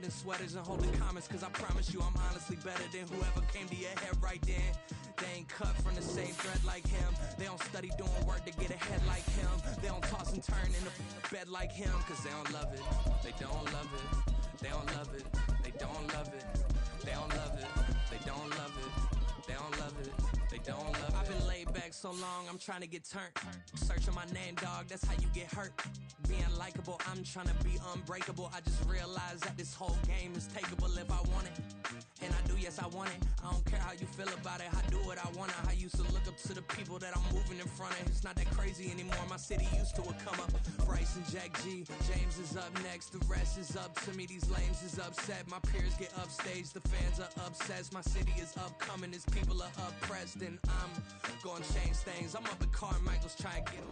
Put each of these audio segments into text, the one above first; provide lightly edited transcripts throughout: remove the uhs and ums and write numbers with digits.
in sweaters and holding comments, cause I promise you I'm honestly better than whoever came to your head right then. They ain't cut from the same thread like him. They don't study doing work to get ahead like him. They don't toss and turn in the bed like him, cause they don't love it. They don't love it. They don't love it. They don't love it. They don't love it. They don't love it. They don't love it. They don't love it. I've been laid back so long, I'm trying to get turned. Searching my name, dog, that's how you get hurt. Being likable, I'm trying to be unbreakable. I just realized that this whole game is takeable if I want it. And I do, yes, I want it. I don't care how you feel about it. I do what I want. I used to look up to the people that I'm moving in front of. It's not that crazy anymore. My city used to it come up. Bryce and Jack G. James is up next. The rest is up to me. These lames is upset. My peers get upstaged. The fans are obsessed. My city is upcoming. These people are oppressed. And I'm going to change things. I'm up at Carmichael's trying to get them.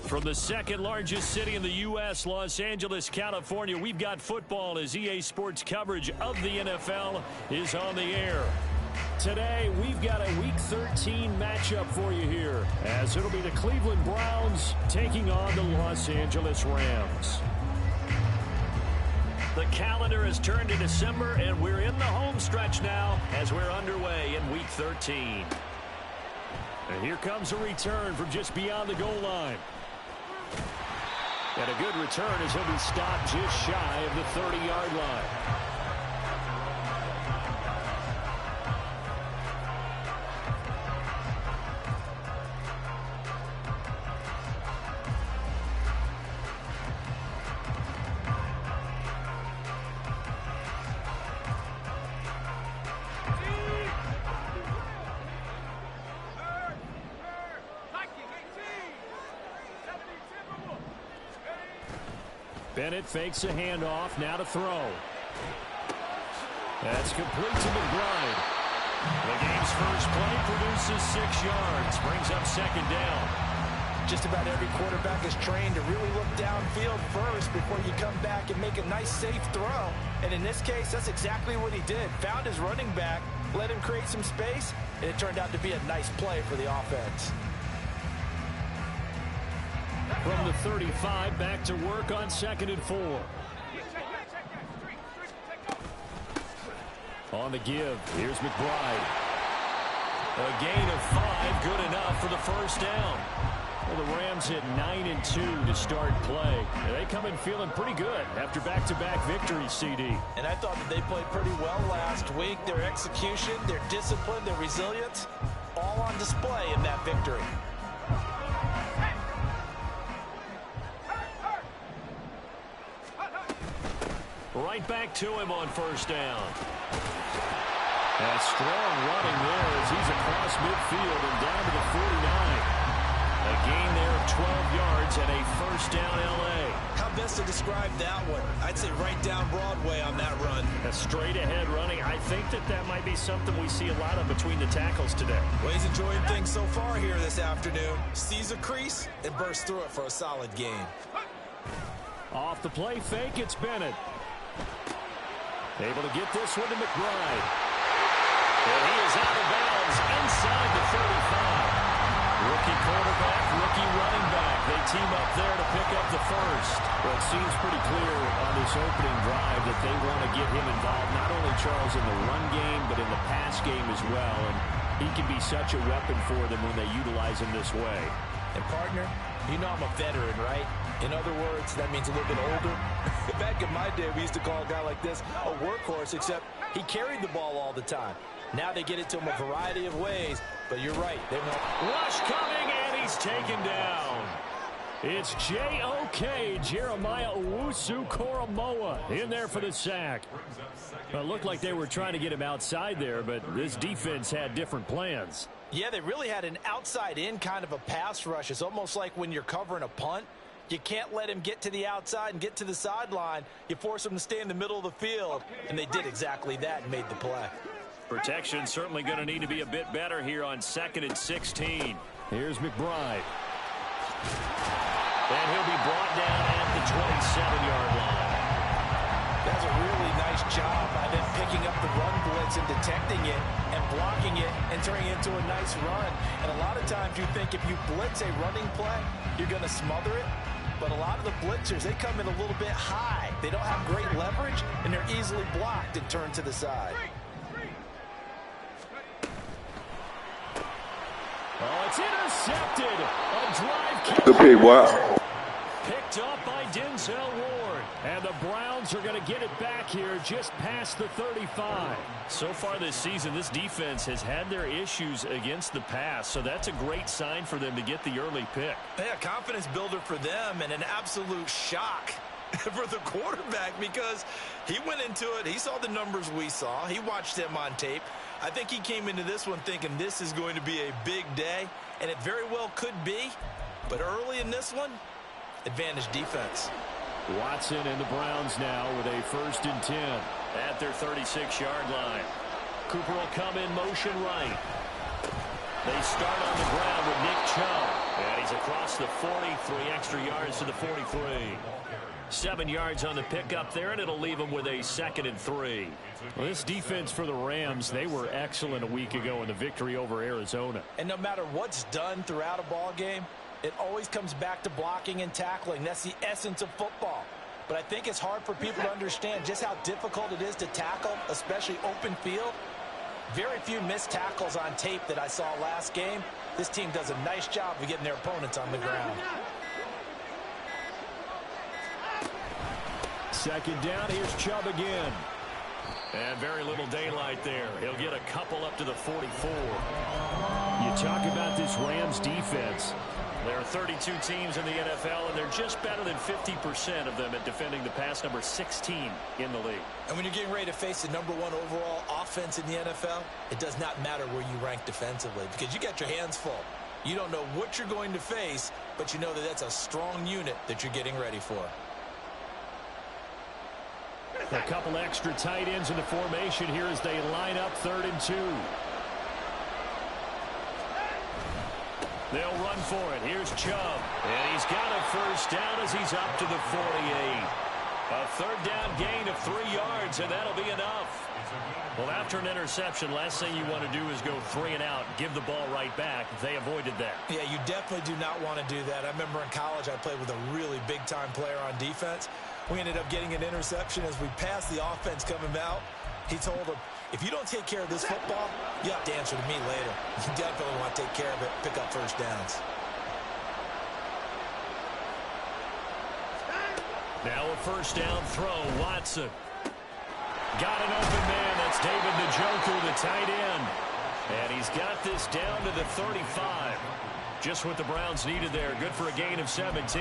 From the second largest city in the U.S., Los Angeles, California, we've got football as EA Sports coverage of the NFL is on the air. Today, we've got a Week 13 matchup for you here, as it'll be the Cleveland Browns taking on the Los Angeles Rams. The calendar has turned to December, and we're in the home stretch now as we're underway in Week 13. And here comes a return from just beyond the goal line. And a good return as he'll be stopped just shy of the 30-yard line. Bennett fakes a handoff, now to throw. That's complete to McBride. The game's first play produces 6 yards, brings up second down. Just about every quarterback is trained to really look downfield first before you come back and make a nice, safe throw. And in this case, that's exactly what he did. Found his running back, let him create some space, and it turned out to be a nice play for the offense. From the 35, back to work on 2nd and 4. On the give, here's McBride. A gain of 5, good enough for the first down. Well, the Rams hit 9-2 to start play. They come in feeling pretty good after back-to-back victories, CD. And I thought that they played pretty well last week. Their execution, their discipline, their resilience, all on display in that victory. Right back to him on first down. A strong running there as he's across midfield and down to the 49. A gain there of 12 yards and a first down L.A. How best to describe that one? I'd say right down Broadway on that run. A straight ahead running. I think that might be something we see a lot of between the tackles today. Well, he's enjoying things so far here this afternoon. Sees a crease and bursts through it for a solid gain. Off the play fake, it's Bennett. Able to get this one to McBride. And he is out of bounds inside the 35. Rookie quarterback, rookie running back. They team up there to pick up the first. Well, it seems pretty clear on this opening drive that they want to get him involved, not only, Charles, in the run game, but in the pass game as well. And he can be such a weapon for them when they utilize him this way. And, partner, you know I'm a veteran, right? In other words, that means a little bit older. Back in my day, we used to call a guy like this a workhorse, except he carried the ball all the time. Now they get it to him a variety of ways, but you're right. They want rush coming, and he's taken down. It's J.O.K. Jeremiah Owusu-Koramoah in there for the sack. Well, it looked like they were trying to get him outside there, but this defense had different plans. Yeah, they really had an outside-in kind of a pass rush. It's almost like when you're covering a punt. You can't let him get to the outside and get to the sideline. You force him to stay in the middle of the field, and they did exactly that and made the play. Protection certainly going to need to be a bit better here on 2nd and 16. Here's McBride. And he'll be brought down at the 27-yard line. That's a really nice job by them picking up the run blitz and detecting it and blocking it and turning it into a nice run. And a lot of times you think if you blitz a running play, you're going to smother it. but a lot of the blitzers, they come in a little bit high. They don't have great leverage, and they're easily blocked and turned to the side. Oh, it's intercepted. A drive kick. Good pick, wow. Picked up by Denzel Ward. And the Browns are going to get it back here just past the 35. So far this season, this defense has had their issues against the pass, so that's a great sign for them to get the early pick. Yeah, confidence builder for them and an absolute shock for the quarterback because he went into it. He saw the numbers we saw. He watched them on tape. I think he came into this one thinking this is going to be a big day, and it very well could be. But early in this one, advantage defense. Watson and the Browns now with a 1st and 10 at their 36-yard line. Cooper will come in motion right. They start on the ground with Nick Chubb. And he's across the 40, 3 extra yards to the 43. 7 yards on the pickup there, and it'll leave them with a 2nd and 3. Well, this defense for the Rams, they were excellent a week ago in the victory over Arizona. And no matter what's done throughout a ball game, it always comes back to blocking and tackling. That's the essence of football. But I think it's hard for people to understand just how difficult it is to tackle, especially open field. Very few missed tackles on tape that I saw last game. This team does a nice job of getting their opponents on the ground. 2nd down, here's Chubb again. And very little daylight there. He'll get a couple up to the 44. You talk about this Rams defense. There are 32 teams in the NFL, and they're just better than 50% of them at defending the pass, number 16 in the league. And when you're getting ready to face the #1 overall offense in the NFL, it does not matter where you rank defensively because you got your hands full. You don't know what you're going to face, but you know that that's a strong unit that you're getting ready for. A couple extra tight ends in the formation here as they line up 3rd and 2. They'll run for it. Here's Chubb. And he's got a 1st down as he's up to the 48. A 3rd down gain of 3 yards, and that'll be enough. Well, after an interception, last thing you want to do is go 3 and out, give the ball right back. They avoided that. Yeah, you definitely do not want to do that. I remember in college I played with a really big-time player on defense. We ended up getting an interception as we passed the offense coming out. He told him, if you don't take care of this football, you have to answer to me later. You definitely want to take care of it, pick up 1st downs. Now a 1st down throw, Watson. Got an open man, that's David Njoku, the tight end. And he's got this down to the 35. Just what the Browns needed there, good for a gain of 17.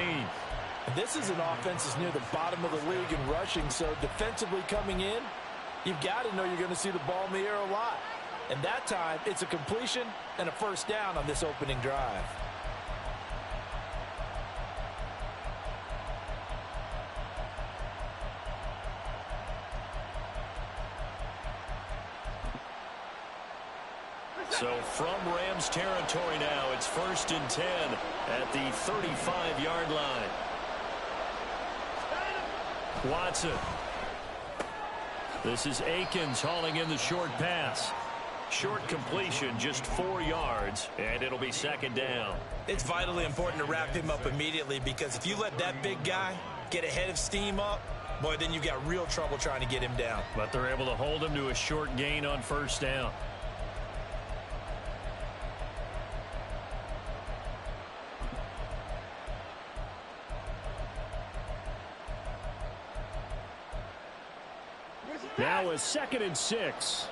And this is an offense that's near the bottom of the league in rushing, so defensively coming in, you've got to know you're going to see the ball in the air a lot. And that time, it's a completion and a 1st down on this opening drive. So from Rams territory now, it's 1st and 10 at the 35-yard line. Watson. This is Akins hauling in the short pass. Short completion, just 4 yards, and it'll be 2nd down. It's vitally important to wrap him up immediately because if you let that big guy get ahead of steam up, boy, then you've got real trouble trying to get him down. But they're able to hold him to a short gain on 1st down. Now a 2nd and 6.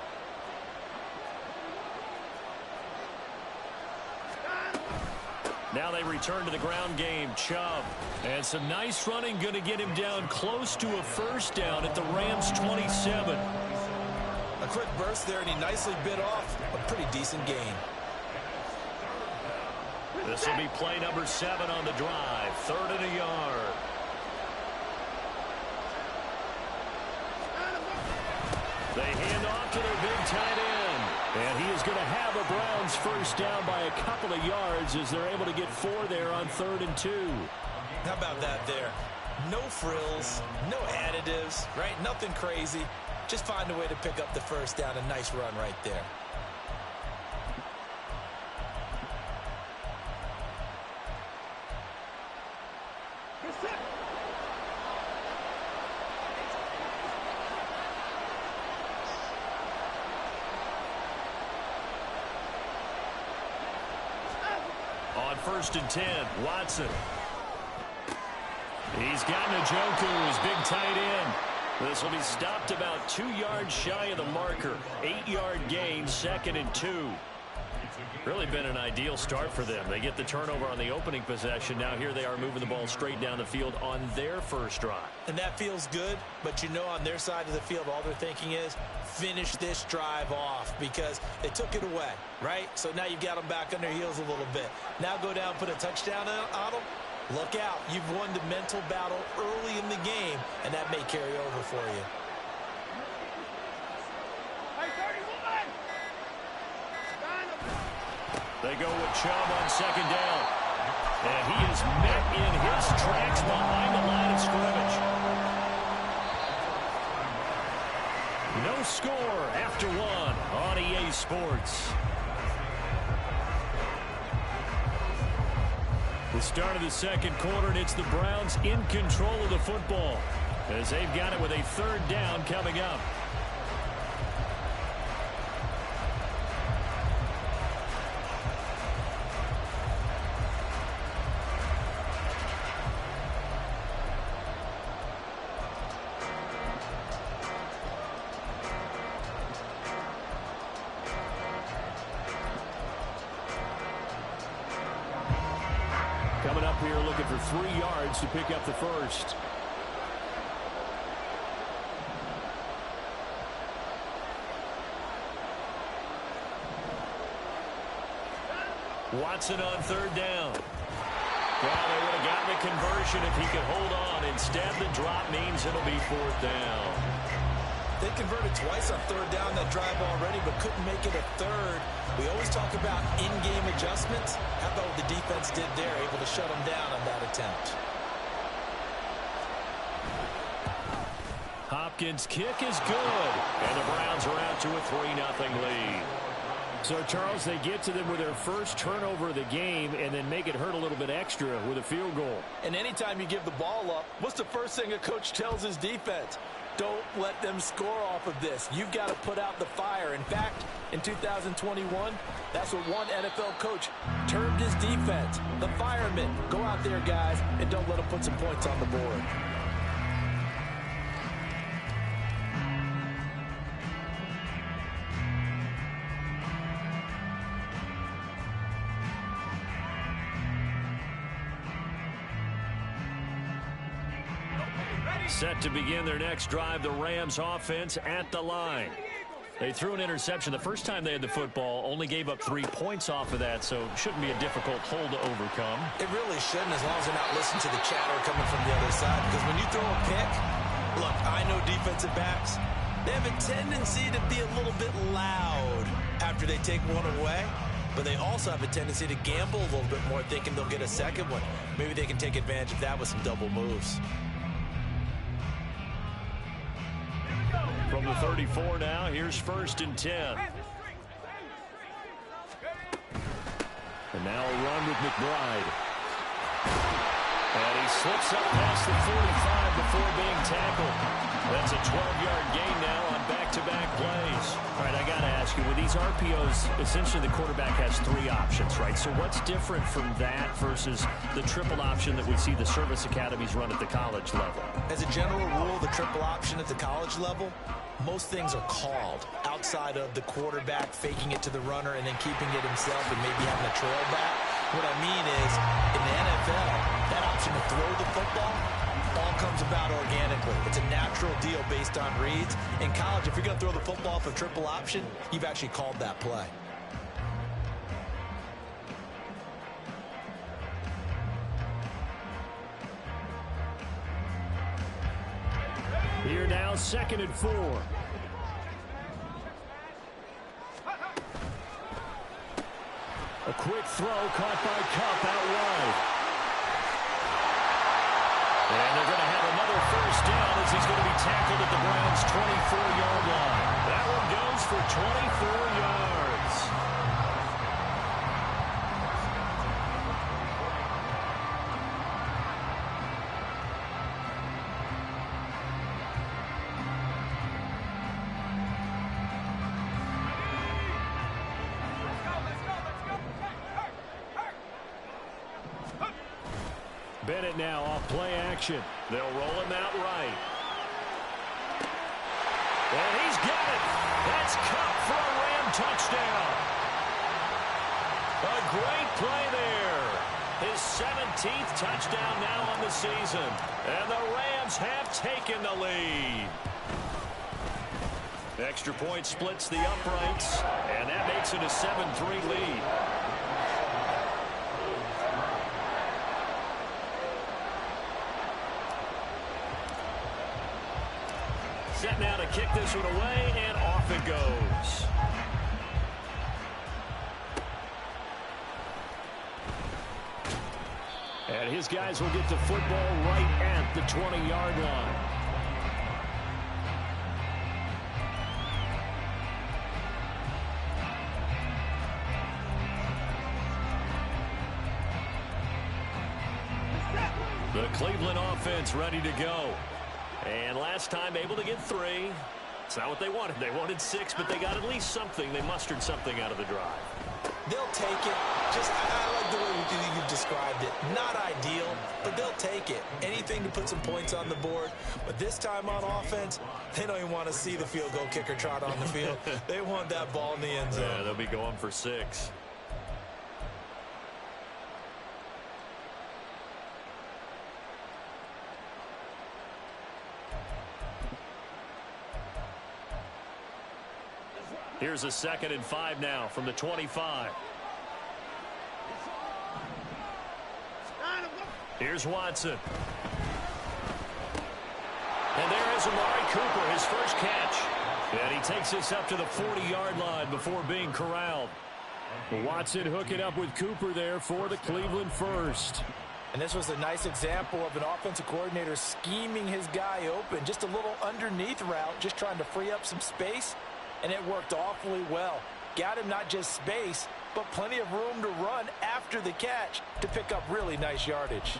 Now they return to the ground game. Chubb. And some nice running going to get him down close to a 1st down at the Rams 27. A quick burst there, and he nicely bit off a pretty decent gain. This will be play number 7 on the drive. 3rd and a yard. They hand off to their big tight end. And he is going to have a Browns 1st down by a couple of yards as they're able to get 4 there on 3rd and 2. How about that there? No frills, no additives, right? Nothing crazy. Just find a way to pick up the 1st down. A nice run right there. first and 10. Watson. He's got Njoku, his big tight end. This will be stopped about 2 yards shy of the marker. 8-yard gain, 2nd and 2. Really been an ideal start for them. They get the turnover on the opening possession. Now here they are moving the ball straight down the field on their first drive. And that feels good, but you know on their side of the field, all they're thinking is finish this drive off because they took it away, right? So now you've got them back on their heels a little bit. Now go down, put a touchdown on them. Look out. You've won the mental battle early in the game, and that may carry over for you. They go with Chubb on 2nd down. And he is met in his tracks behind the line of scrimmage. No score after 1 on EA Sports. The start of the second quarter, and it's the Browns in control of the football as they've got it with a 3rd down coming up. Coming up here looking for 3 yards to pick up the first. Watson on 3rd down. Well, they would have gotten the conversion if he could hold on. Instead, the drop means it'll be 4th down. They converted twice on 3rd down that drive already, but couldn't make it a 3rd. We always talk about in-game adjustments. How about what the defense did there, able to shut them down on that attempt. Hopkins' kick is good, and the Browns are out to a 3-0 lead. So, Charles, they get to them with their first turnover of the game and then make it hurt a little bit extra with a field goal. And anytime you give the ball up, what's the first thing a coach tells his defense? Don't let them score off of this. You've got to put out the fire. In fact, in 2021, that's what one NFL coach termed his defense. The firemen. Go out there, guys, and don't let them put some points on the board. Set to begin their next drive, the Rams offense at the line. They threw an interception the first time they had the football, only gave up 3 points off of that, so it shouldn't be a difficult hole to overcome. It really shouldn't, as long as they're not listening to the chatter coming from the other side, because when you throw a pick, look, I know defensive backs, they have a tendency to be a little bit loud after they take one away, but they also have a tendency to gamble a little bit more, thinking they'll get a second one. Maybe they can take advantage of that with some double moves. From the 34 now, here's 1st and 10. And now a run with McBride. And he slips up past the 45 before being tackled. That's a 12-yard gain now on back-to-back plays. All right, I got to ask you, with these RPOs, essentially the quarterback has 3 options, right? So what's different from that versus the triple option that we see the service academies run at the college level? As a general rule, the triple option at the college level, most things are called outside of the quarterback faking it to the runner and then keeping it himself and maybe having a trail back. What I mean is, in the NFL, that option to throw the football all comes about organically. It's a natural deal based on reads. In college, if you're going to throw the football off a triple option, you've actually called that play. Here now, 2nd and 4. A quick throw caught by Kupp out wide. And they're going to have another first down as he's going to be tackled at the Browns' 24-yard line. That one goes for 24 yards. Bennett now off play action. They'll roll him out right. And he's got it. That's Cup for a Ram touchdown. A great play there. His 17th touchdown now on the season. And the Rams have taken the lead. Extra point splits the uprights, and that makes it a 7-3 lead. Set now to kick this one away, and off it goes. And his guys will get the football right at the 20-yard line. The Cleveland offense ready to go. And last time able to get 3. It's not what they wanted. They wanted 6, but they got at least something. They mustered something out of the drive. They'll take it. I like the way you've described it. Not ideal, but they'll take it. Anything to put some points on the board. But this time on offense, they don't even want to see the field goal kicker trot on the field. They want that ball in the end zone. Yeah, they'll be going for 6. Here's a 2nd and 5 now from the 25. Here's Watson. And there is Amari Cooper, his first catch. And he takes this up to the 40-yard line before being corralled. Watson hooking up with Cooper there for the Cleveland first. And this was a nice example of an offensive coordinator scheming his guy open. Just a little underneath route, just trying to free up some space. And it worked awfully well. Got him not just space, but plenty of room to run after the catch to pick up really nice yardage.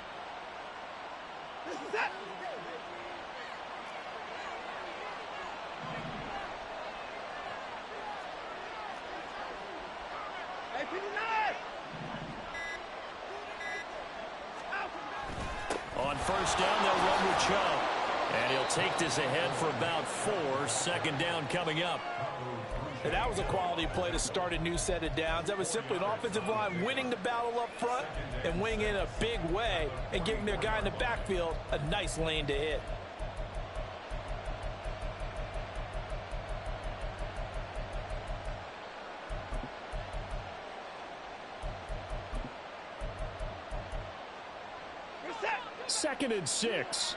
On first down, they'll run with Chubb. And he'll take this ahead for about 4. 2nd down coming up. And that was a quality play to start a new set of downs. That was simply an offensive line winning the battle up front and winning in a big way and giving their guy in the backfield a nice lane to hit. Second and 6.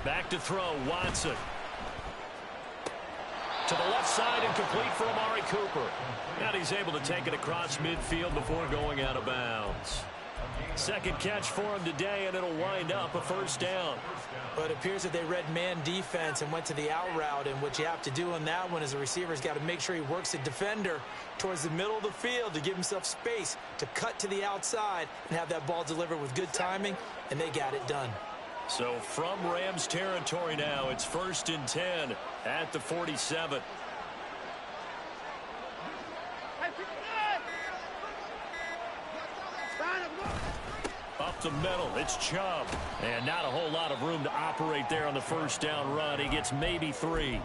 Back to throw, Watson. To the left side and complete for Amari Cooper. And he's able to take it across midfield before going out of bounds. 2nd catch for him today, and it'll wind up a 1st down. But it appears that they read man defense and went to the out route, and what you have to do on that one is the receiver's got to make sure he works the defender towards the middle of the field to give himself space to cut to the outside and have that ball delivered with good timing, and they got it done. So from Rams territory now, it's 1st and 10 at the 47. Up the middle, it's Chubb. And not a whole lot of room to operate there on the 1st down run. He gets maybe 3.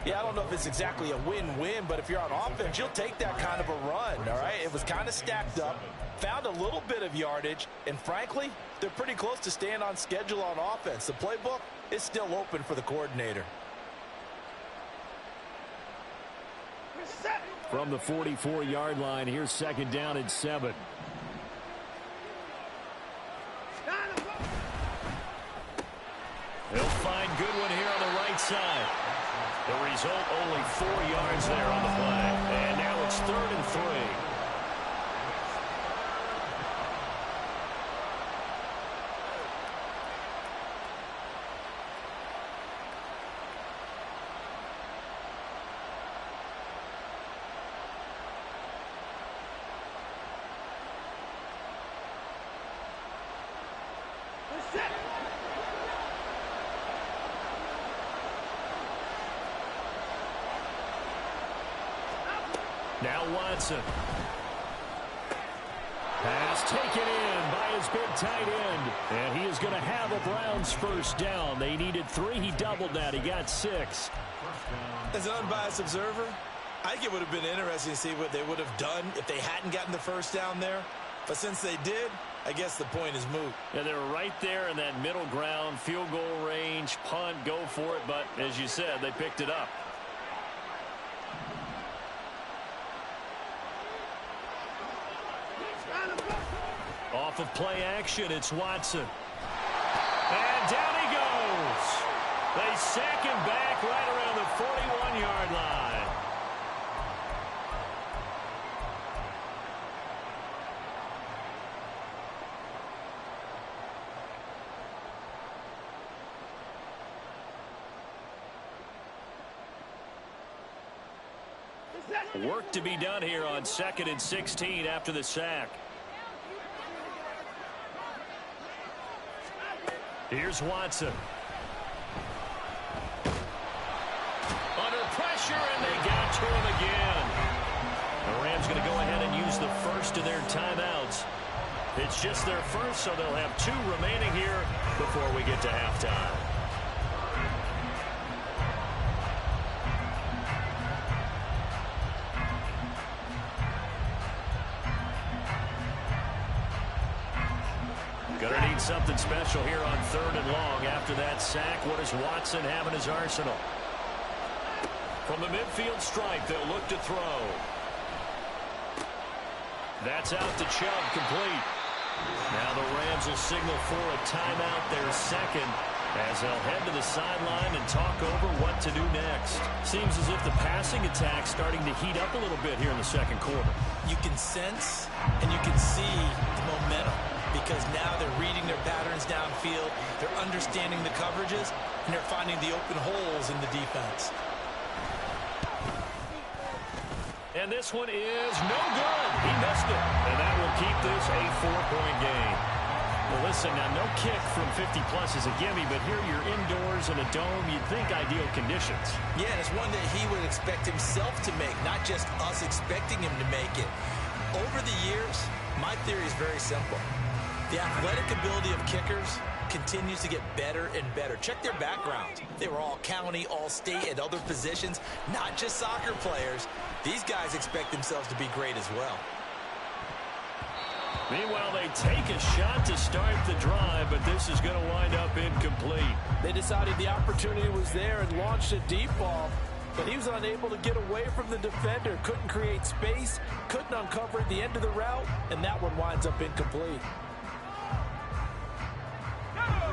Yeah, I don't know if it's exactly a win-win, but if you're on offense, you'll take that kind of a run, all right? It was kind of stacked up, found a little bit of yardage, and frankly, they're pretty close to staying on schedule on offense. The playbook is still open for the coordinator. From the 44-yard line, here's 2nd down and 7. He'll find Goodwin here on the right side. The result, only 4 yards there on the play. And now it's 3rd and 3. Now Watson. Pass taken in by his big tight end. And he is going to have a Browns first down. They needed 3. He doubled that. He got 6. As an unbiased observer, I think it would have been interesting to see what they would have done if they hadn't gotten the first down there. But since they did, I guess the point is moot. Yeah, they were right there in that middle ground, field goal range, punt, go for it. But as you said, they picked it up. Off of play action, it's Watson. And down he goes. They sack him back right around the 41-yard line. Work to be done here on 2nd and 16 after the sack. Here's Watson. Under pressure, and they got to him again. The Rams going to go ahead and use the first of their timeouts. It's just their first, so they'll have 2 remaining here before we get to halftime. Gonna need something special here on 3rd and long. After that sack, what does Watson have in his arsenal? From the midfield stripe, they'll look to throw. That's out to Chubb, complete. Now the Rams will signal for a timeout, their second, as they'll head to the sideline and talk over what to do next. Seems as if the passing attack's starting to heat up a little bit here in the second quarter. You can sense and you can see the momentum, because now they're reading their patterns downfield, they're understanding the coverages, and they're finding the open holes in the defense. And this one is no good. He missed it. And that will keep this a 4-point game. Well, listen, now no kick from 50-plus is a gimme, but here you're indoors in a dome. You'd think ideal conditions. Yeah, and it's one that he would expect himself to make, not just us expecting him to make it. Over the years, my theory is very simple. The athletic ability of kickers continues to get better and better. Check their backgrounds. They were all county, all state, at other positions, not just soccer players. These guys expect themselves to be great as well. Meanwhile, they take a shot to start the drive, but this is going to wind up incomplete. They decided the opportunity was there and launched a deep ball, but he was unable to get away from the defender, couldn't create space, couldn't uncover the end of the route, and that one winds up incomplete.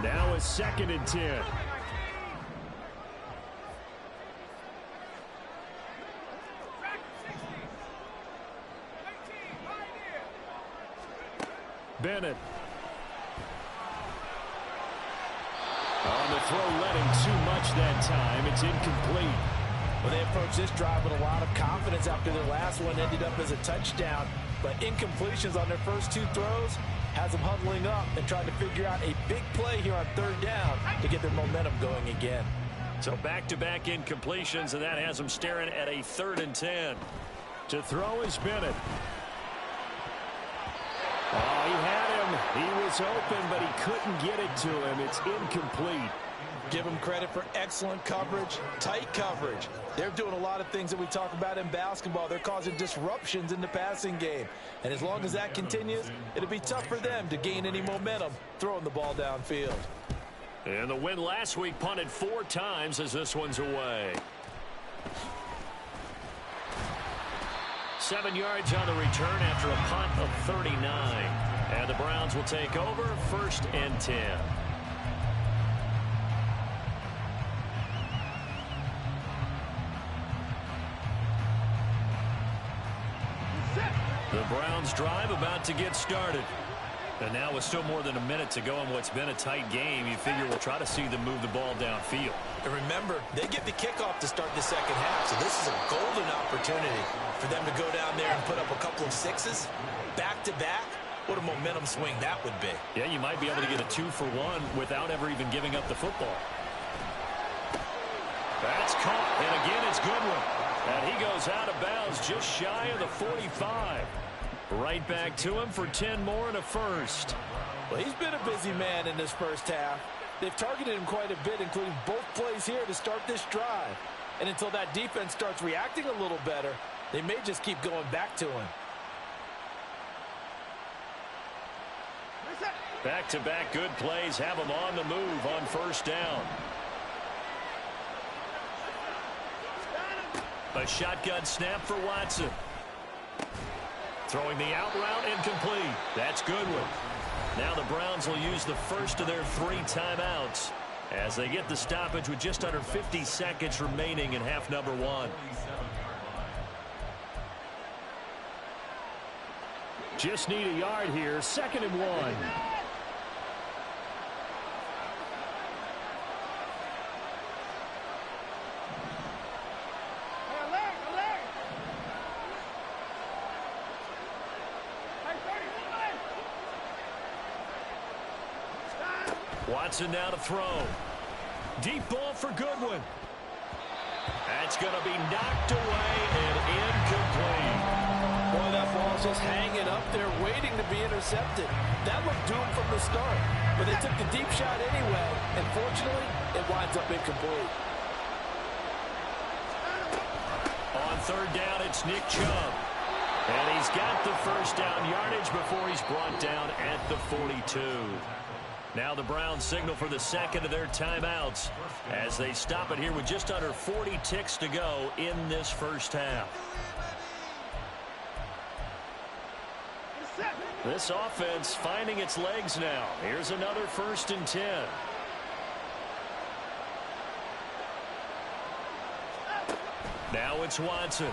Now it's 2nd and 10. Bennett. On the throw, letting too much that time. It's incomplete. Well, they approached this drive with a lot of confidence after their last one ended up as a touchdown. But incompletions on their first 2 throws has them huddling up and trying to figure out a big play here on 3rd down to get their momentum going again. So back-to-back incompletions, and that has them staring at a 3rd and 10. To throw is Bennett. Oh, he had him. He was open, but he couldn't get it to him. It's incomplete. Give them credit for excellent coverage, tight coverage. They're doing a lot of things that we talk about in basketball. They're causing disruptions in the passing game. And as long as that continues, it'll be tough for them to gain any momentum throwing the ball downfield. And the win last week punted 4 times as this one's away. 7 yards on the return after a punt of 39. And the Browns will take over 1st and 10. The Browns drive about to get started. And now with still more than a minute to go in what's been a tight game, you figure we'll try to see them move the ball downfield. And remember, they get the kickoff to start the second half, so this is a golden opportunity for them to go down there and put up a couple of 6s back-to-back. What a momentum swing that would be. Yeah, you might be able to get a 2-for-1 without ever even giving up the football. That's caught, and again, it's Goodwin. And he goes out of bounds just shy of the 45. Right back to him for 10 more and a first. Well, he's been a busy man in this first half. They've targeted him quite a bit, including both plays here to start this drive. And until that defense starts reacting a little better, they may just keep going back to him. Back-to-back good plays have him on the move on first down. A shotgun snap for Watson. Throwing the out route incomplete. That's Goodwin. Now the Browns will use the first of their 3 timeouts as they get the stoppage with just under 50 seconds remaining in half number 1. Just need a yard here. 2nd and 1. Watson now to throw. Deep ball for Goodwin. That's going to be knocked away and incomplete. Boy, that ball's just hanging up there waiting to be intercepted. That looked doomed from the start. But they took the deep shot anyway. And fortunately, it winds up incomplete. On 3rd down, it's Nick Chubb. And he's got the first down yardage before he's brought down at the 42. Now the Browns signal for the 2nd of their timeouts as they stop it here with just under 40 ticks to go in this first half. This offense finding its legs now. Here's another 1st and 10. Now it's Watson.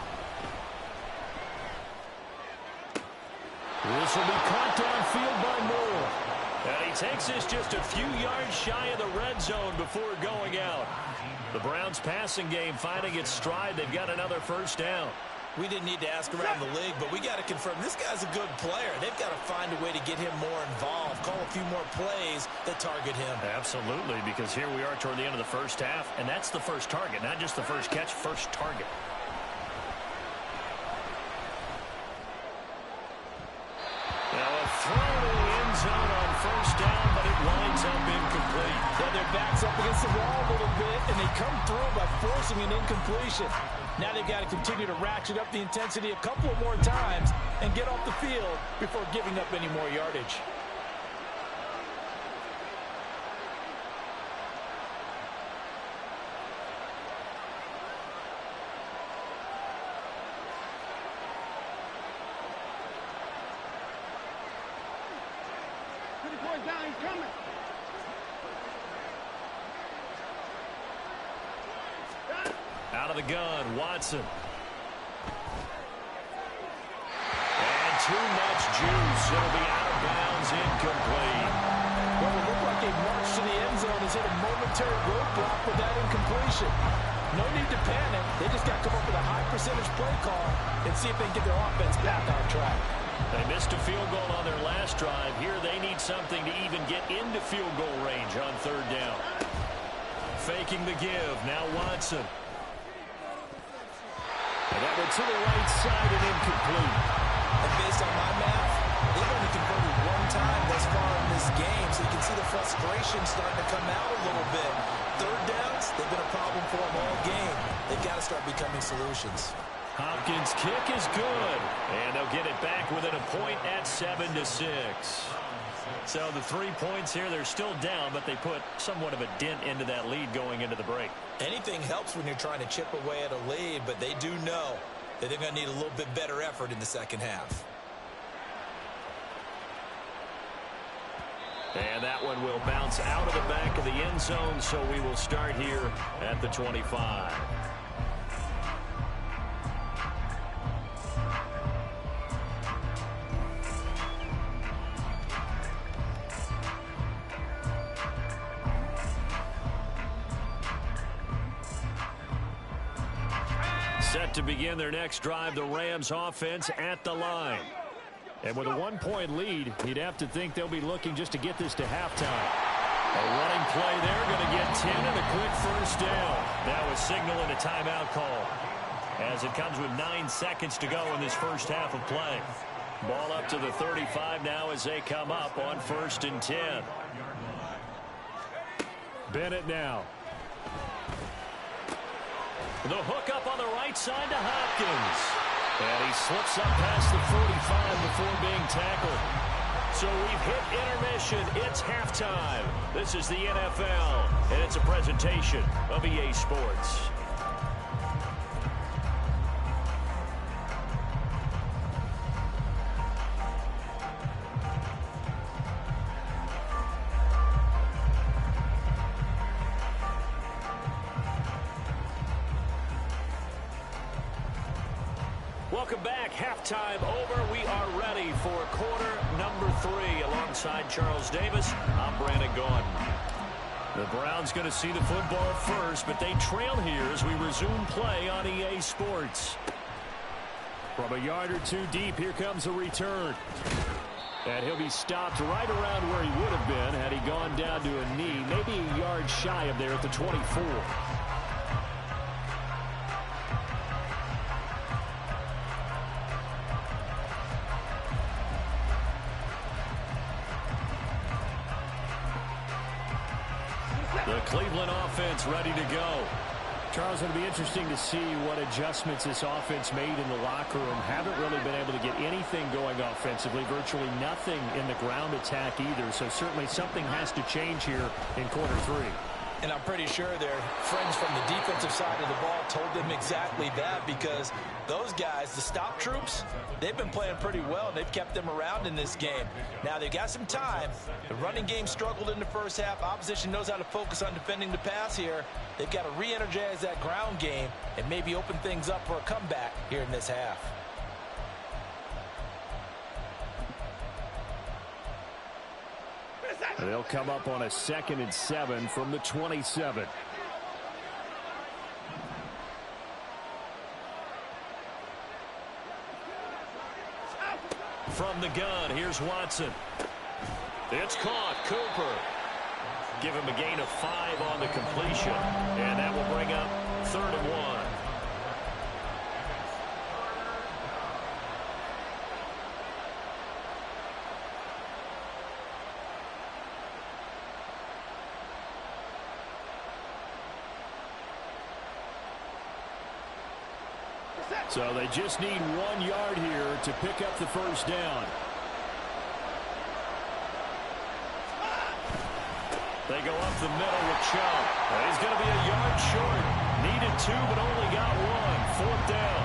This will be caught downfield by Moore. And he takes this just a few yards shy of the red zone before going out. The Browns passing game finding its stride. They've got another first down. We didn't need to ask around the league, but we got to confirm this guy's a good player. They've got to find a way to get him more involved, call a few more plays that target him. Absolutely, because here we are toward the end of the first half, and that's the first target, not just the first catch, first target. Now a throw to the end zone on first down, but it winds up incomplete. Yeah, their back's up against the wall a little bit, and they come through by forcing an incompletion. Now they've got to continue to ratchet up the intensity a couple of more times and get off the field before giving up any more yardage. Out of the gun, Watson. And too much juice. It'll be out of bounds, incomplete. Well, it looked like a march to the end zone has hit a momentary roadblock with that incompletion. No need to panic. They just got to come up with a high percentage play call and see if they can get their offense back on track. They missed a field goal on their last drive. Here they need something to even get into field goal range on 3rd down. Faking the give. Now Watson. And that went to the right side and incomplete. And based on my math, they've only converted 1 time thus far in this game, so you can see the frustration starting to come out a little bit. 3rd downs, they've been a problem for them all game. They've got to start becoming solutions. Hopkins' kick is good. And they'll get it back within a point at 7-6. So the 3 points here, they're still down, but they put somewhat of a dent into that lead going into the break. Anything helps when you're trying to chip away at a lead, but they do know that they're going to need a little bit better effort in the second half. And that one will bounce out of the back of the end zone, so we will start here at the 25. Set to begin their next drive, the Rams offense at the line. And with a 1-point lead, you'd have to think they'll be looking just to get this to halftime. A running play there, going to get 10 and a quick first down. Now a signal and a timeout call. as it comes with 9 seconds to go in this first half of play. Ball up to the 35 now as they come up on 1st and 10. Bennett now. The hook up on the right side to Hopkins. And he slips up past the 45 before being tackled. So we've hit intermission. It's halftime. This is the NFL, and it's a presentation of EA Sports. Welcome back. Halftime over. We are ready for quarter number 3. Alongside Charles Davis, I'm Brandon Gaudin. The Browns going to see the football first, but they trail here as we resume play on EA Sports. From a yard or two deep, here comes a return. And he'll be stopped right around where he would have been had he gone down to a knee, maybe a yard shy of there at the 24. The Cleveland offense ready to go. Charles, it'll be interesting to see what adjustments this offense made in the locker room. Haven't really been able to get anything going offensively, virtually nothing in the ground attack either. So certainly something has to change here in quarter 3. And I'm pretty sure their friends from the defensive side of the ball told them exactly that, because those guys, the stop troops, they've been playing pretty well, and they've kept them around in this game. Now, they've got some time. The running game struggled in the first half. Opposition knows how to focus on defending the pass here. They've got to re-energize that ground game and maybe open things up for a comeback here in this half. They'll come up on a 2nd and 7 from the 27. From the gun, here's Watson. It's caught. Cooper. Give him a gain of 5 on the completion. And that will bring up 3rd and 1. So they just need 1 yard here to pick up the first down. They go up the middle with Chubb. He's going to be a yard short. Needed 2, but only got 1. 4th down.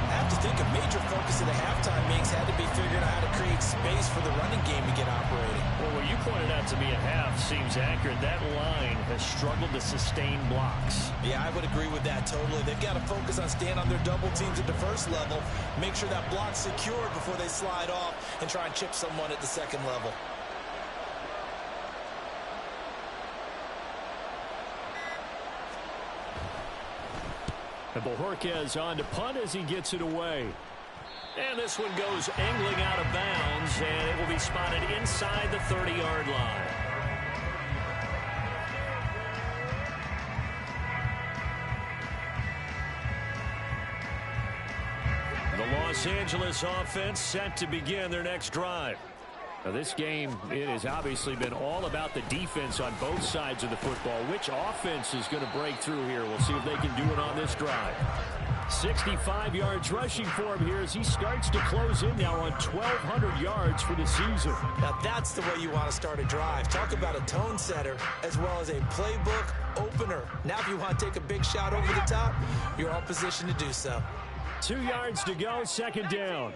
I have to think a major focus of the halftime meetings had to be figuring out how to create space for the running game to get operating. Well, what you pointed out to me at half seems accurate. That line has struggled to sustain blocks. Yeah, I would agree with that totally. They've got to focus on staying on their double teams at the first level, make sure that block's secured before they slide off and try and chip someone at the second level. And Bojorquez on to punt as he gets it away. And this one goes angling out of bounds, and it will be spotted inside the 30-yard line. The Los Angeles offense set to begin their next drive. Now this game, it has obviously been all about the defense on both sides of the football. Which offense is going to break through here? We'll see if they can do it on this drive. 65 yards rushing for him here as he starts to close in now on 1,200 yards for the season. Now that's the way you want to start a drive. Talk about a tone setter as well as a playbook opener. Now if you want to take a big shot over the top, you're all positioned to do so. 2 yards to go, 2nd down.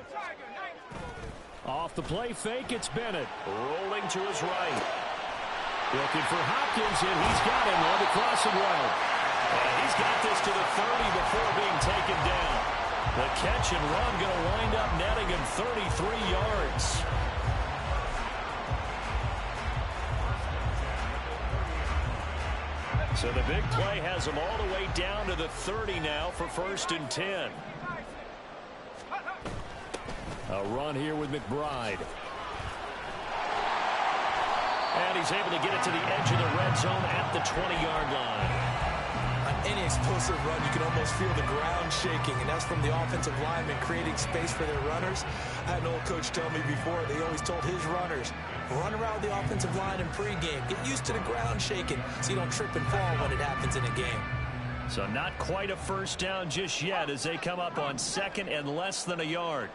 Off the play fake, it's Bennett. Rolling to his right. Looking for Hopkins, and he's got him on the crossing route. And he's got this to the 30 before being taken down. The catch and run going to wind up netting him 33 yards. So the big play has him all the way down to the 30 now for 1st and 10. A run here with McBride. And he's able to get it to the edge of the red zone at the 20-yard line. A Any explosive run, you can almost feel the ground shaking, and that's from the offensive linemen creating space for their runners. I had an old coach tell me before, they always told his runners, run around the offensive line in pregame. Get used to the ground shaking so you don't trip and fall when it happens in a game. So not quite a first down just yet as they come up on second and less than a yard.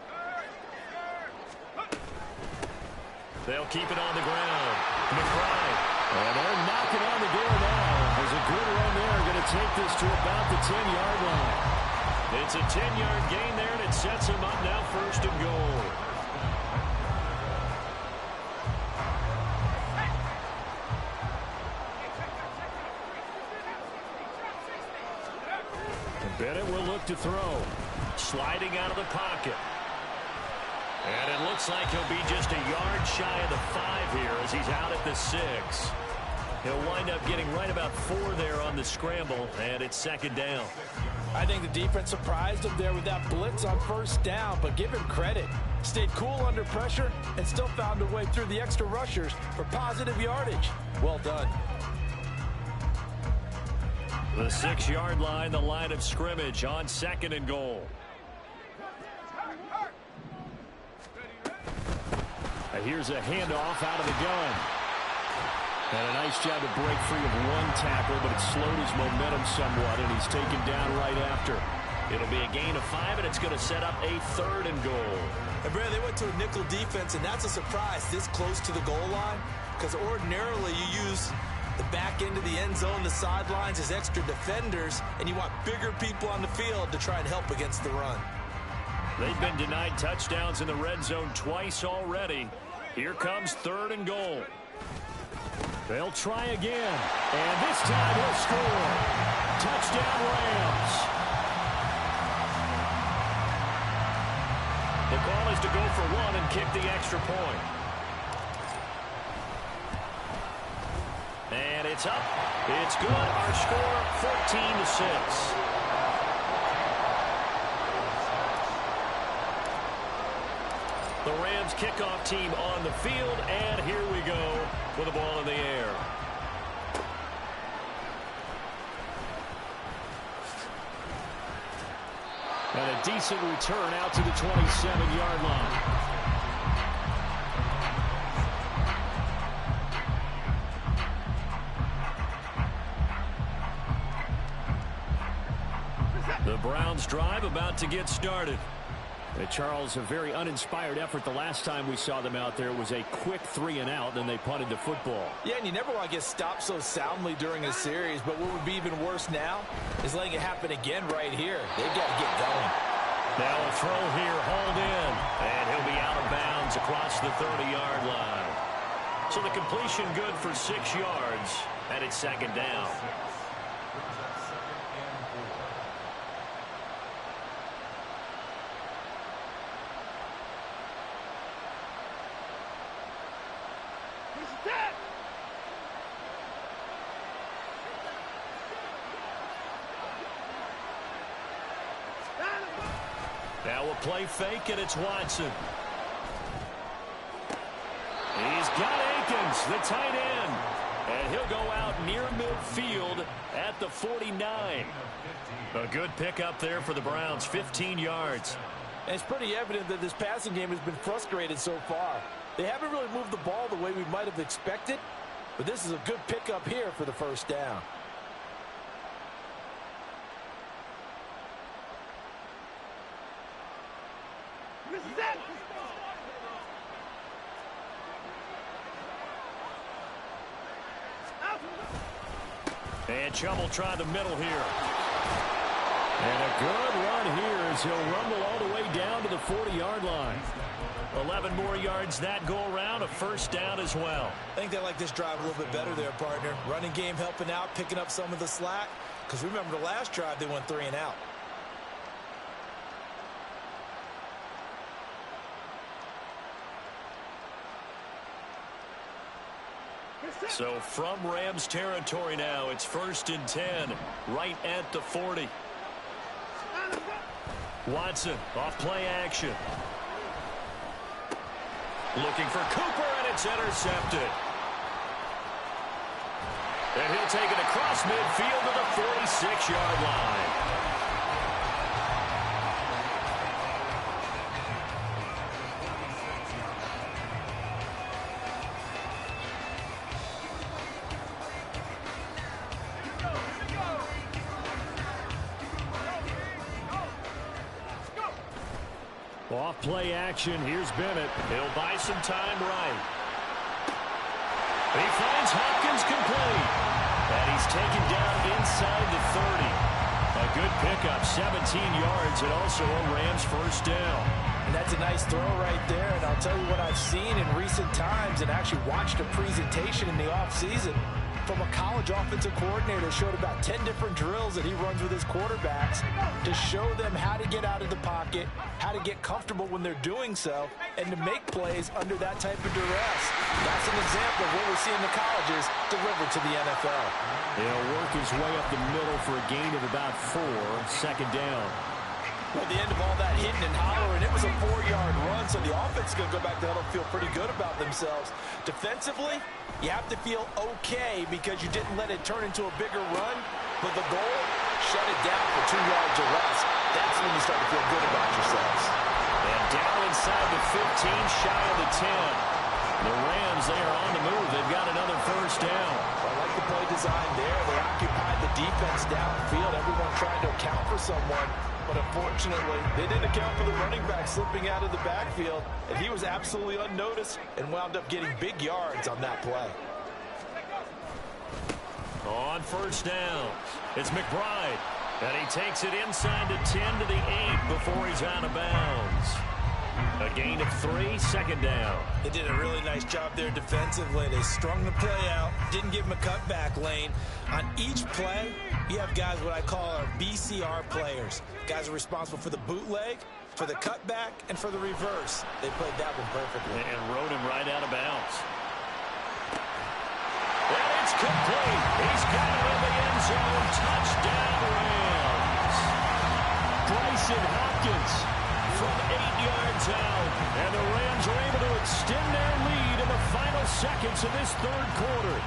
They'll keep it on the ground. McBride. And they're knocking on the door now. There's a good run there. Going to take this to about the 10-yard line. It's a 10-yard gain there, and it sets them up now first and goal. And Bennett will look to throw. Sliding out of the pocket. And it looks like he'll be just a yard shy of the 5 here as he's out at the 6. He'll wind up getting right about 4 there on the scramble, and it's second down. I think the defense surprised him there with that blitz on first down, but give him credit. Stayed cool under pressure and still found a way through the extra rushers for positive yardage. Well done. The 6-yard line, the line of scrimmage on second and goal. Here's a handoff out of the gun. And a nice job to break free of one tackle, but it slowed his momentum somewhat, and he's taken down right after. It'll be a gain of 5, and it's going to set up a third and goal. And Brad, they went to a nickel defense, and that's a surprise this close to the goal line, because ordinarily you use the back end of the end zone, the sidelines as extra defenders, and you want bigger people on the field to try and help against the run. They've been denied touchdowns in the red zone twice already. Here comes third and goal. They'll try again, and this time he'll score. Touchdown Rams. The call is to go for 1 and kick the extra point. And it's up. It's good. Our score, 14-6. The Rams kickoff team on the field, and here we go with the ball in the air. And a decent return out to the 27-yard line. The Browns drive about to get started. Charles, a very uninspired effort the last time we saw them out there. It was a quick 3-and-out, then they punted the football. Yeah, and you never want to get stopped so soundly during a series, but what would be even worse now is letting it happen again right here. They've got to get going. Now a throw here, hauled in, and he'll be out of bounds across the 30-yard line. So the completion good for 6 yards, and it's second down. Now a play fake, and it's Watson. He's got Akins, the tight end. And he'll go out near midfield at the 49. A good pickup there for the Browns, 15 yards. And it's pretty evident that this passing game has been frustrated so far. They haven't really moved the ball the way we might have expected, but this is a good pickup here for the first down. And Chubb will try the middle here. And a good run here as he'll rumble all the way down to the 40-yard line. 11 more yards that go around, a first down as well. I think they like this drive a little bit better there, partner. Running game helping out, picking up some of the slack. Because remember, the last drive they went 3-and-out. So from Rams territory now, it's 1st and 10, right at the 40. Watson off play action. Looking for Cooper, and it's intercepted. And he'll take it across midfield to the 46-yard line. Off play action. Here's Bennett. He'll buy some time right. He finds Hopkins complete. And he's taken down inside the 30. A good pickup, 17 yards, and also a Rams first down. And that's a nice throw right there. And I'll tell you what I've seen in recent times and actually watched a presentation in the offseason from a college offensive coordinator. Showed about 10 different drills that he runs with his quarterbacks to show them how to get out of the pocket, how to get comfortable when they're doing so, and to make plays under that type of duress. That's an example of what we're seeing the colleges deliver to the NFL. He'll work his way up the middle for a gain of about 4, second down. At the end of all that hitting and hollering, it was a 4-yard run, so the offense is going to go back to huddle, feel pretty good about themselves. Defensively, you have to feel okay because you didn't let it turn into a bigger run, but the goal, shut it down for 2 yards or less. That's when you start to feel good about yourselves. And down inside the 15, shy of the 10. The Rams, they are on the move. They've got another first down. I like the play design there. They occupied the defense downfield. Everyone trying to account for someone. But unfortunately, they didn't account for the running back slipping out of the backfield. And he was absolutely unnoticed and wound up getting big yards on that play. On first down, it's McBride. And he takes it inside the 10 to the 8 before he's out of bounds. A gain of 3, second down. They did a really nice job there defensively. They strung the play out, didn't give him a cutback lane. On each play, you have guys what I call our BCR players. Guys are responsible for the bootleg, for the cutback, and for the reverse. They played that one perfectly. And rode him right out of bounds. And it's complete. He's got it in the end zone. Touchdown, Rams. Bryson Hopkins from 8 yards out. And the Rams are able to extend their lead in the final seconds of this third quarter.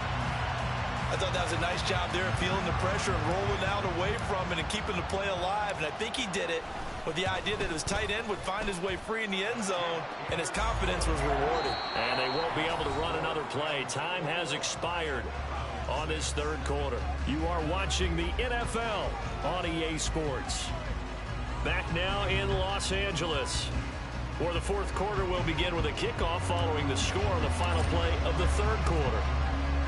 I thought that was a nice job there, feeling the pressure and rolling out away from it and keeping the play alive. And I think he did it with the idea that his tight end would find his way free in the end zone, and his confidence was rewarded. And they won't be able to run another play. Time has expired on this third quarter. You are watching the NFL on EA Sports. Back now in Los Angeles, where the fourth quarter will begin with a kickoff following the score on the final play of the third quarter.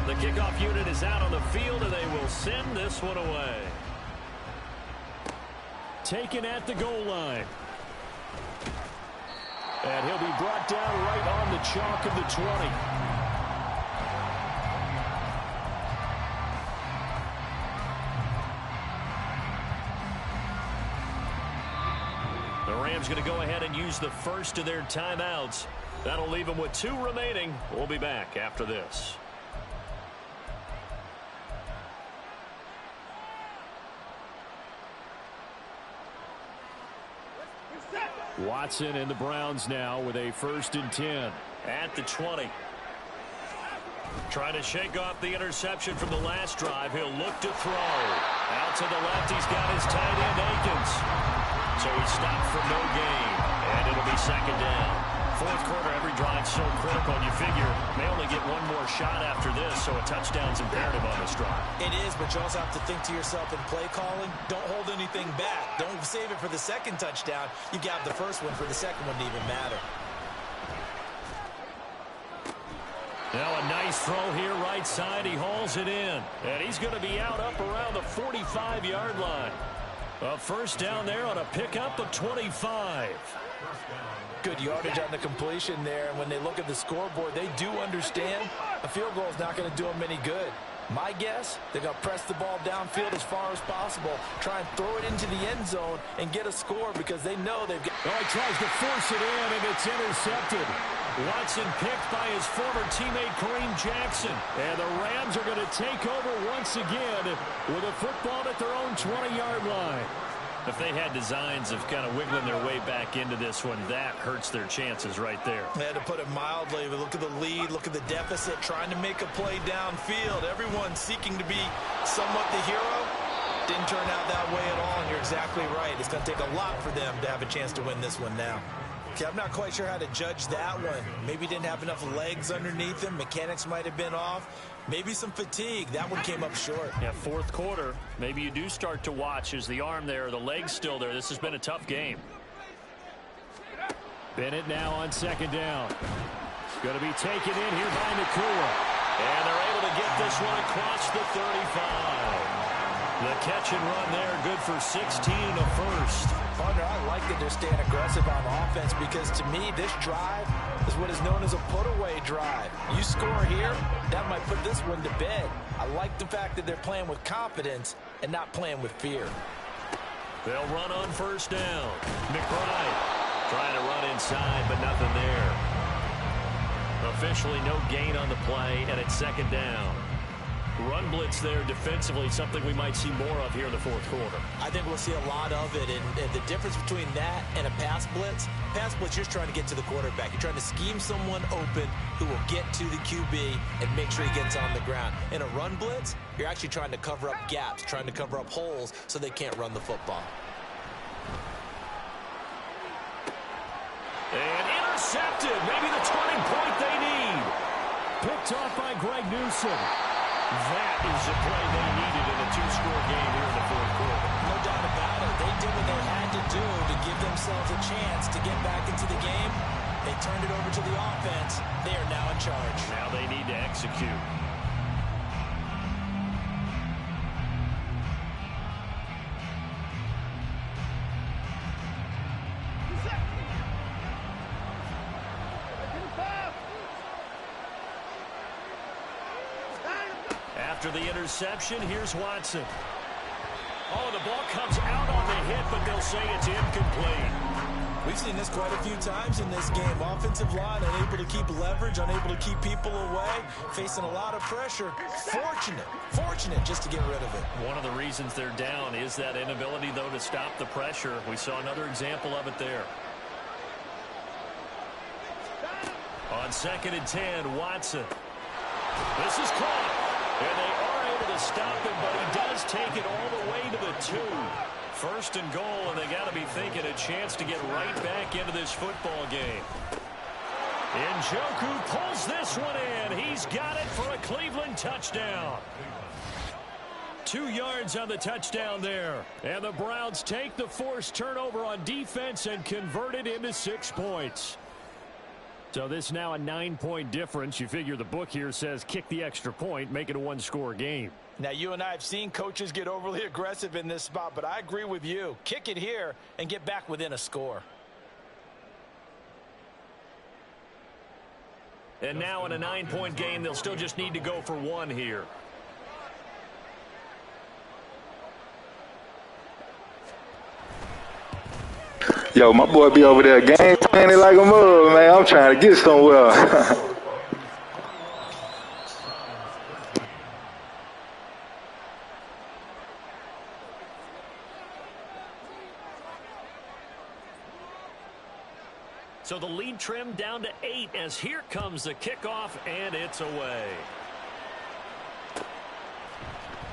The kickoff unit is out on the field, and they will send this one away. Taken at the goal line. And he'll be brought down right on the chalk of the 20. The Rams going to go ahead and use the first of their timeouts. That'll leave them with 2 remaining. We'll be back after this. Watson and the Browns now with a 1st and 10 at the 20. Trying to shake off the interception from the last drive. He'll look to throw. Out to the left, he's got his tight end, Akins. So he stopped for no gain, and it'll be second down. Fourth quarter, every drive so critical, and you figure may only get one more shot after this, so a touchdown's imperative on this drive. It is, but you also have to think to yourself in play calling, don't hold anything back. Don't save it for the second touchdown. You got the first one for the second one to even matter. Now a nice throw here right side. He hauls it in, and he's going to be out up around the 45-yard line. A first down there on a pickup of 25. Good yardage on the completion there. And when they look at the scoreboard, they do understand a field goal is not going to do them any good. My guess, they're going to press the ball downfield as far as possible, try and throw it into the end zone and get a score because they know they've got... Oh, he tries to force it in, and it's intercepted. Watson picked by his former teammate Kareem Jackson. And the Rams are going to take over once again with a football at their own 20-yard line. If they had designs of kind of wiggling their way back into this one, that hurts their chances right there. They had to put it mildly. But look at the lead, look at the deficit, trying to make a play downfield. Everyone seeking to be somewhat the hero. Didn't turn out that way at all, and you're exactly right. It's going to take a lot for them to have a chance to win this one now. Okay, I'm not quite sure how to judge that one. Maybe didn't have enough legs underneath him. Mechanics might have been off. Maybe some fatigue. That one came up short. Yeah, fourth quarter. Maybe you do start to watch. Is the arm there, the leg's still there? This has been a tough game. Bennett now on second down. Going to be taken in here by Nakua. And they're able to get this one across the 35. The catch and run there, good for 16 and a first. Partner, I like that they're staying aggressive on offense because to me, this drive is what is known as a put-away drive. You score here, that might put this one to bed. I like the fact that they're playing with confidence and not playing with fear. They'll run on first down. McBride trying to run inside, but nothing there. Officially no gain on the play, and it's second down. Run blitz there defensively, something we might see more of here in the fourth quarter. I think we'll see a lot of it, and the difference between that and a pass blitz, you're trying to get to the quarterback. You're trying to scheme someone open who will get to the QB and make sure he gets on the ground. In a run blitz, you're actually trying to cover up gaps, trying to cover up holes so they can't run the football. And intercepted, maybe the turning point they need. Picked off by Greg Newsom. That is the play they needed in a two-score game here in the fourth quarter. No doubt about it. They did what they had to do to give themselves a chance to get back into the game. They turned it over to the offense. They are now in charge. Now they need to execute. After the interception, here's Watson. Oh, the ball comes out on the hit, but they'll say it's incomplete. We've seen this quite a few times in this game. Offensive line unable to keep leverage, unable to keep people away, facing a lot of pressure. Fortunate just to get rid of it. One of the reasons they're down is that inability, though, to stop the pressure. We saw another example of it there. On 2nd and 10, Watson. This is caught. And they are able to stop him, but he does take it all the way to the 2. First and goal, and they got to be thinking a chance to get right back into this football game. Njoku pulls this one in. He's got it for a Cleveland touchdown. 2 yards on the touchdown there. And the Browns take the forced turnover on defense and convert it into 6 points. So this now a 9-point difference. You figure the book here says kick the extra point, make it a one-score game. Now, you and I have seen coaches get overly aggressive in this spot, but I agree with you. Kick it here and get back within a score. And now in a 9-point game, they'll still just need to go for 1 here. Yo, my boy be over there game planning like a mug, man. I'm trying to get somewhere. So the lead trimmed down to 8 as here comes the kickoff, and it's away.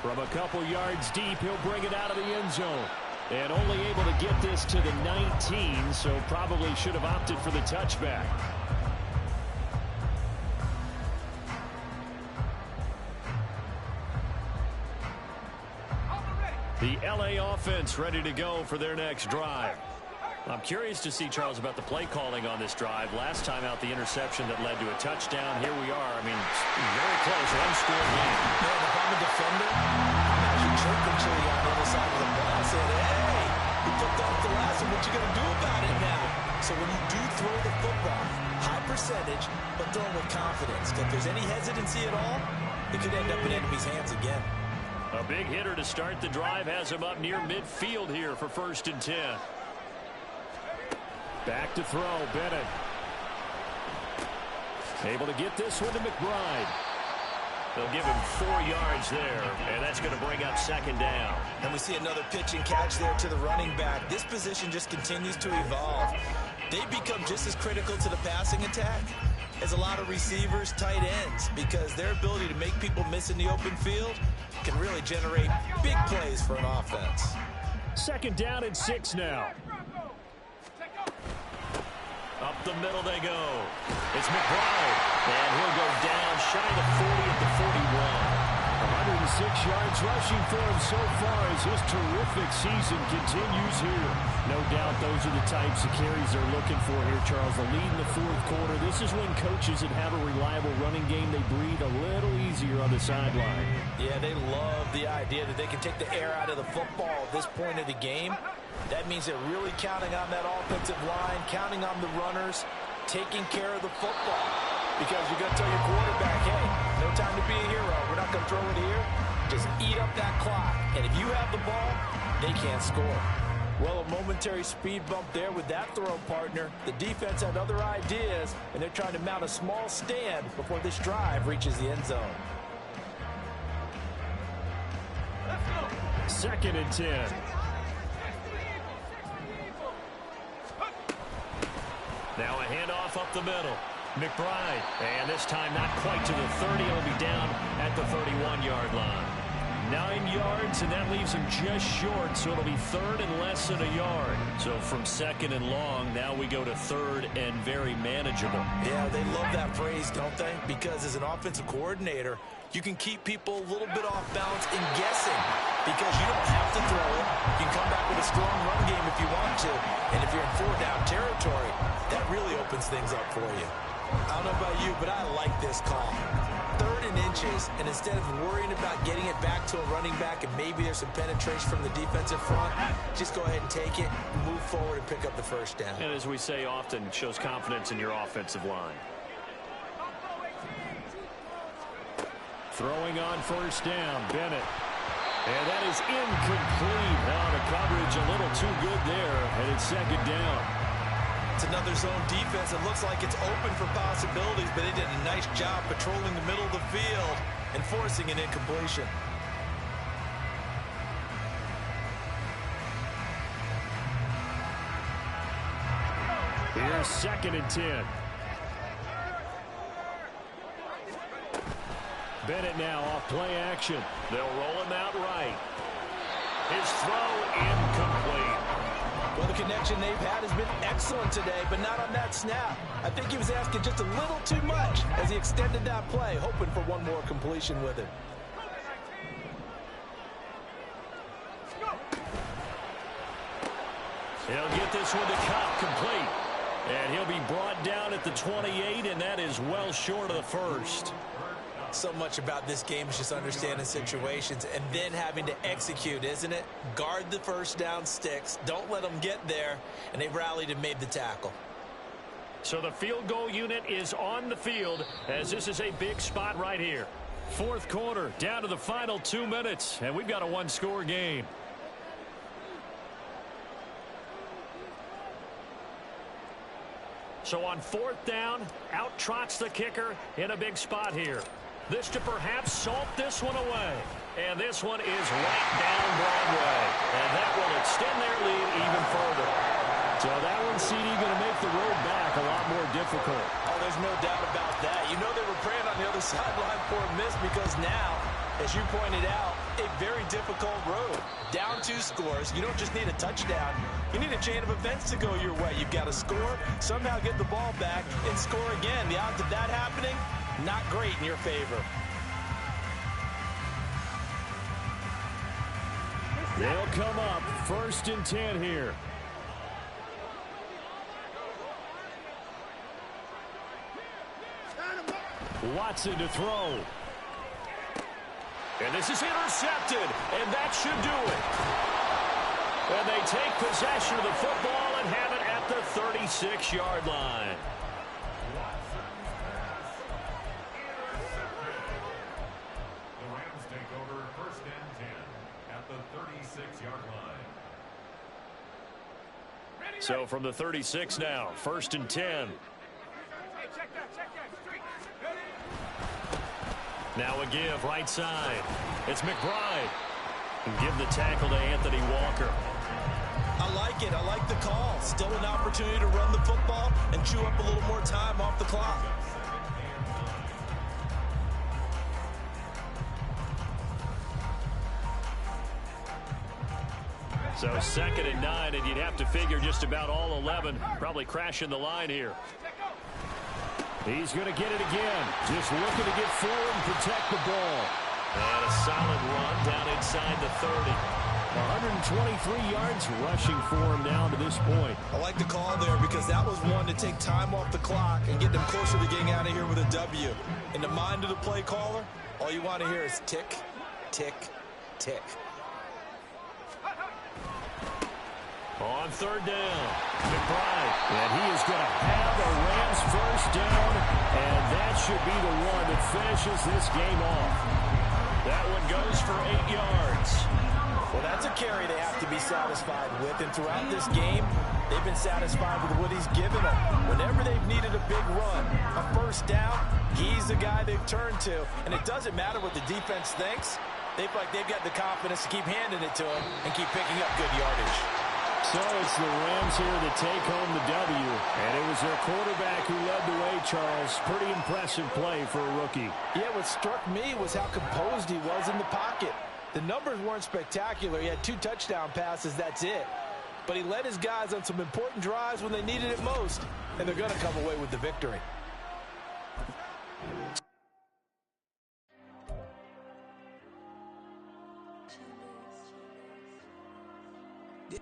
From a couple yards deep, he'll bring it out of the end zone. And only able to get this to the 19, so probably should have opted for the touchback. The LA offense ready to go for their next drive. I'm curious to see, Charles, about the play calling on this drive. Last time out, the interception that led to a touchdown. Here we are. I mean, very close. One-score game. Man, if I'm a defender, I'm actually chirping Chili on the other side of the ball. I said, hey, you picked off the last one. What you going to do about it now? So when you do throw the football, high percentage, but throw with confidence. If there's any hesitancy at all, it could end up in enemy's hands again. A big hitter to start the drive has him up near midfield here for 1st and 10. Back to throw, Bennett. Able to get this one to McBride. They'll give him 4 yards there, and that's going to bring up second down. And we see another pitch and catch there to the running back. This position just continues to evolve. They become just as critical to the passing attack as a lot of receivers, tight ends, because their ability to make people miss in the open field can really generate big plays for an offense. Second down and 6 now. Up the middle they go. It's McBride, and he'll go down shy of 40 at the 41. 106 yards rushing for him so far as his terrific season continues here. No doubt those are the types of carries they're looking for here, Charles. The lead in the fourth quarter. This is when coaches that have a reliable running game, they breathe a little easier on the sideline. Yeah, they love the idea that they can take the air out of the football at this point of the game. That means they're really counting on that offensive line, counting on the runners, taking care of the football. Because you're going to tell your quarterback, hey, no time to be a hero. We're not going to throw it here. Just eat up that clock. And if you have the ball, they can't score. Well, a momentary speed bump there with that throw, partner. The defense had other ideas, and they're trying to mount a small stand before this drive reaches the end zone. Second and 10. Now a handoff up the middle. McBride, and this time not quite to the 30. He'll be down at the 31-yard line. 9 yards, and that leaves him just short, so it'll be third and less than a yard. So from second and long, now we go to third and very manageable. Yeah, they love that phrase, don't they? Because as an offensive coordinator, you can keep people a little bit off balance and guessing because you don't have to throw it. You can come back with a strong run game if you want to. And if you're in 4-down territory, that really opens things up for you. I don't know about you, but I like this call. 3rd and inches, and instead of worrying about getting it back to a running back and maybe there's some penetration from the defensive front, just go ahead and take it, move forward, and pick up the first down. And as we say often, shows confidence in your offensive line. Throwing on first down, Bennett. And that is incomplete. Now the coverage a little too good there, and it's second down. It's another zone defense. It looks like it's open for possibilities, but they did a nice job patrolling the middle of the field and forcing an incompletion. Here's second and 10. Bennett now off play action. They'll roll him out right. His throw incomplete. Well, the connection they've had has been excellent today, but not on that snap. I think he was asking just a little too much as he extended that play, hoping for one more completion with it. He'll get this one to Cup complete. And he'll be brought down at the 28, and that is well short of the first. So much about this game is just understanding situations and then having to execute, isn't it? Guard the first down sticks. Don't let them get there. And they rallied and made the tackle. So the field goal unit is on the field as this is a big spot right here. Fourth quarter, down to the final 2 minutes, and we've got a one-score game. So on fourth down, out trots the kicker in a big spot here. This to perhaps salt this one away. And this one is right down Broadway. And that will extend their lead even further. So that one, CD, going to make the road back a lot more difficult. Oh, there's no doubt about that. You know they were praying on the other sideline for a miss because now, as you pointed out, a very difficult road. Down 2 scores. You don't just need a touchdown. You need a chain of events to go your way. You've got to score, somehow get the ball back, and score again. The odds of that happening, not great in your favor. They'll come up first and 10 here. Watson to throw. And this is intercepted, and that should do it. And they take possession of the football and have it at the 36-yard line. The Rams take over first and 10 at the 36-yard line. So from the 36 now, first and 10. Now a give right side. It's McBride. And give the tackle to Anthony Walker. I like it. I like the call. Still an opportunity to run the football and chew up a little more time off the clock. So 2nd and 9, and you'd have to figure just about all 11 probably crashing the line here. He's going to get it again. Just looking to get forward and protect the ball. And a solid run down inside the 30. 123 yards rushing for him down to this point. I like the call there because that was one to take time off the clock and get them closer to getting out of here with a W. In the mind of the play caller, all you want to hear is tick, tick, tick. On 3rd down, McBride. And he is going to have the Rams first down, and that should be the one that finishes this game off. That one goes for 8 yards. Well, that's a carry they have to be satisfied with, and throughout this game, they've been satisfied with what he's given them. Whenever they've needed a big run, a first down, he's the guy they've turned to, and it doesn't matter what the defense thinks. They feel like they've got the confidence to keep handing it to him and keep picking up good yardage. So it's the Rams here to take home the W. And it was their quarterback who led the way, Charles. Pretty impressive play for a rookie. Yeah, what struck me was how composed he was in the pocket. The numbers weren't spectacular. He had 2 touchdown passes, that's it. But he led his guys on some important drives when they needed it most. And they're going to come away with the victory.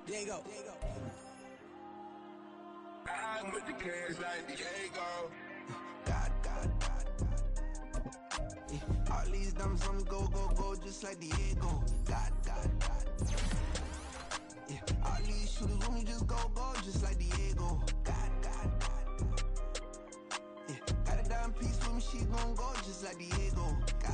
There you go. I'm with the cash like Diego. God. Yeah. All these dummies on me go, just like Diego. God. Yeah. All these shooters on me just go, just like Diego. God. Yeah. Got a dime piece with me, she gon' go just like Diego.